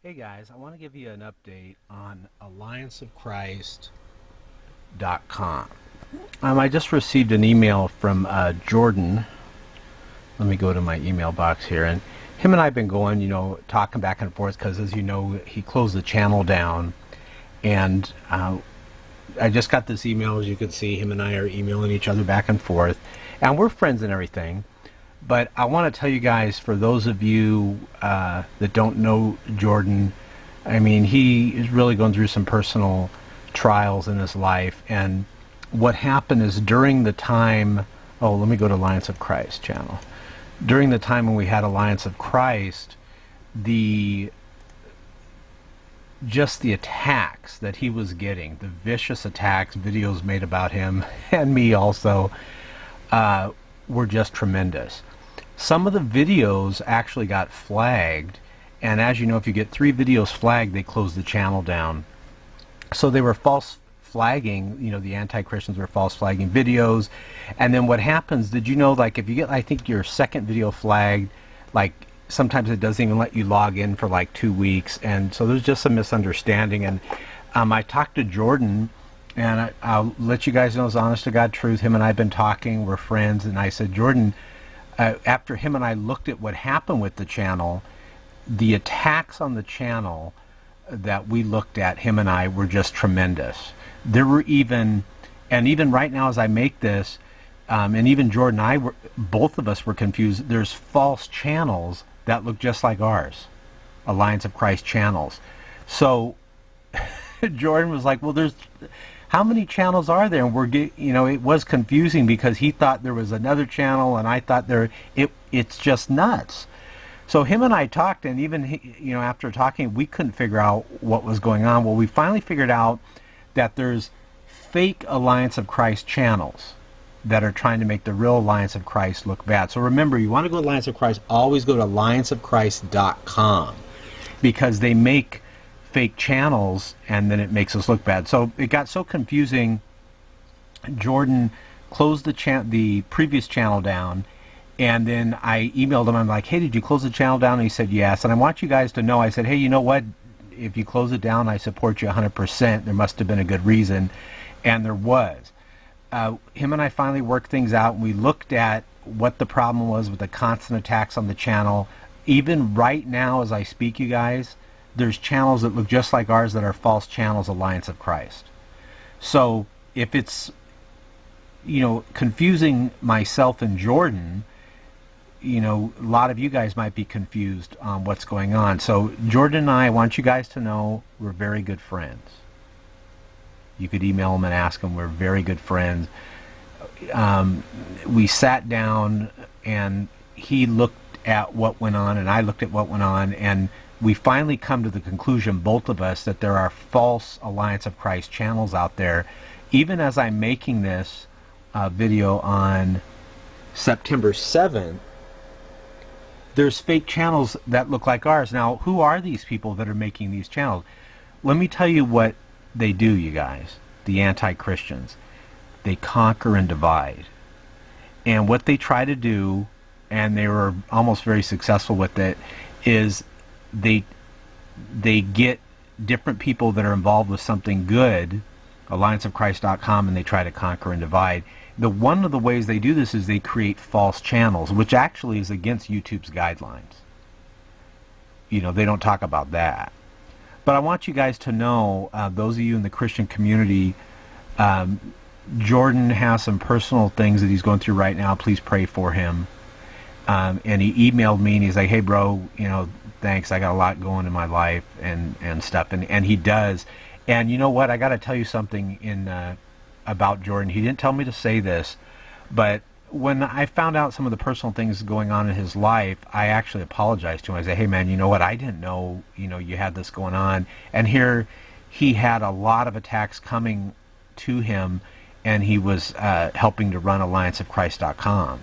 Hey guys, I want to give you an update on allianceofchrist.com. I just received an email from Jordan. Let me go to my email box here. And him and I have been going, talking back and forth because, as you know, he closed the channel down. And I just got this email. As you can see, him and I are emailing each other back and forth. And we're friends and everything. But I want to tell you guys, for those of you that don't know Jordan, I mean, he is really going through some personal trials in his life. And what happened is during the time, let me go to Alliance of Christ channel. During the time when we had Alliance of Christ, just the attacks that he was getting, the vicious attacks, videos made about him, and me also, were just tremendous. Some of the videos actually got flagged, and as you know, if you get 3 videos flagged, they close the channel down. So they were false flagging, the anti-Christians were false flagging videos. And then what happens, did you know, like, if you get, I think, your second video flagged, like, sometimes it doesn't even let you log in for like 2 weeks. And so there's just a misunderstanding. And I talked to Jordan, and I'll let you guys know, it's honest to God truth. Him and I have been talking, we're friends, and I said, Jordan, after him and I looked at what happened with the channel, the attacks on the channel that we looked at, him and I, were just tremendous. There were even right now as I make this, and even Jordan and I, both of us were confused. There's false channels that look just like ours, Alliance of Christ channels. So Jordan was like, well, how many channels are there? And it was confusing because he thought there was another channel and I thought it's just nuts. So him and I talked, and even after talking, we couldn't figure out what was going on. Well, we finally figured out that there's fake Alliance of Christ channels that are trying to make the real Alliance of Christ look bad. So remember, you want to go to Alliance of Christ, always go to allianceofchrist.com, because they make fake channels and then it makes us look bad. So it got so confusing, Jordan closed the previous channel down, and then I emailed him. I'm like, hey, did you close the channel down? And he said yes. And I want you guys to know, I said, hey, you know what, if you close it down, I support you 100%. There must have been a good reason, and there was. Him and I finally worked things out, and we looked at what the problem was with the constant attacks on the channel. Even right now as I speak, you guys, there's channels that look just like ours that are false channels, Alliance of Christ. So if it's confusing myself and Jordan, a lot of you guys might be confused on what's going on. So Jordan and I want you guys to know we're very good friends. You could email him and ask him. We're very good friends. We sat down and he looked at what went on and I looked at what went on, and we finally come to the conclusion, both of us, that there are false Alliance of Christ channels out there. Even as I'm making this video on September 7th, there's fake channels that look like ours. Now, who are these people that are making these channels? Let me tell you what they do, you guys, the anti-Christians. They conquer and divide. And what they try to do, and they were almost very successful with it, is they get different people that are involved with something good, allianceofchrist.com, and they try to conquer and divide. One of the ways they do this is they create false channels, which actually is against YouTube's guidelines. They don't talk about that. But I want you guys to know, those of you in the Christian community, Jordan has some personal things that he's going through right now. Please pray for him. And he emailed me and he's like, hey bro, thanks, I got a lot going in my life and stuff. And he does. And you know what? I got to tell you something about Jordan. He didn't tell me to say this, but when I found out some of the personal things going on in his life, I actually apologized to him. I said, hey man, you know what? I didn't know, you had this going on. And here he had a lot of attacks coming to him, and he was helping to run allianceofchrist.com,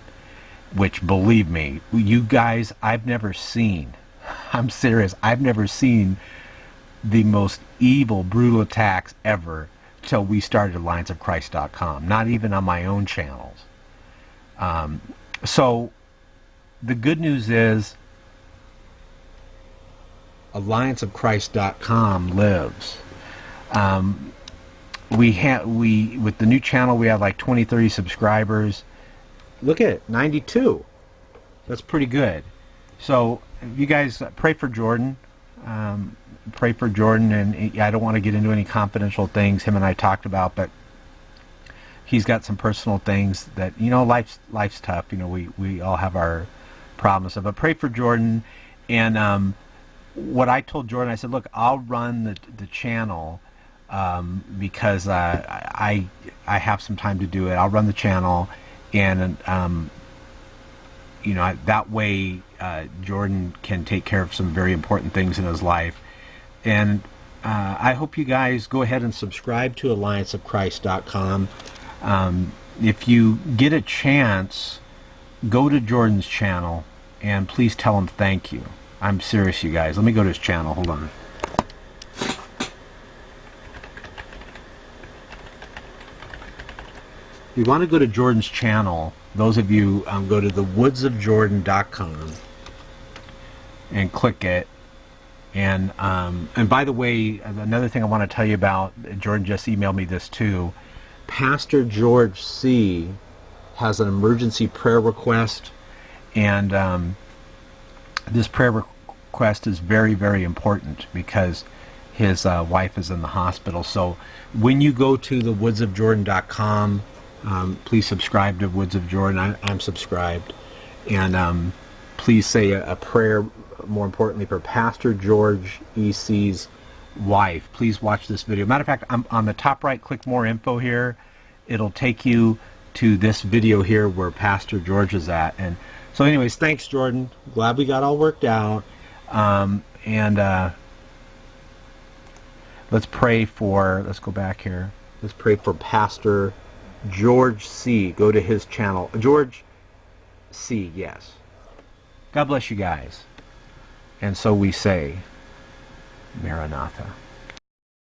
which, believe me, you guys, I'm serious, I've never seen the most evil, brutal attacks ever till we started allianceofchrist.com, not even on my own channels. So the good news is allianceofchrist.com lives. We with the new channel, we have like 20-30 subscribers. Look at it, 92. That's pretty good. So you guys pray for Jordan. Pray for Jordan, and I don't want to get into any confidential things him and I talked about, but he's got some personal things that, you know, life's tough. You know, we all have our problems. But pray for Jordan. And what I told Jordan, I said, look, I'll run the channel because I have some time to do it. I'll run the channel, and you know, that way Jordan can take care of some very important things in his life. And I hope you guys go ahead and subscribe to allianceofchrist.com. If you get a chance, go to Jordan's channel and please tell him thank you. I'm serious, you guys. Let me go to his channel. Hold on. If you want to go to Jordan's channel, those of you go to thewoodsofjordan.com and click it. And by the way, another thing I want to tell you about, Jordan just emailed me this too. Pastor George C. has an emergency prayer request, and this prayer request is very, very important because his wife is in the hospital. So when you go to thewoodsofjordan.com, please subscribe to Woods of Jordan. I'm subscribed. And please say a prayer, more importantly, for Pastor George E.C.'s wife. Please watch this video. Matter of fact, I'm on the top right, click more info here. It'll take you to this video here where Pastor George is at. And so anyways, thanks, Jordan. Glad we got all worked out. Let's pray for, let's go back here. Let's pray for Pastor George C. Go to his channel. George C., yes. God bless you guys. And so we say, Maranatha.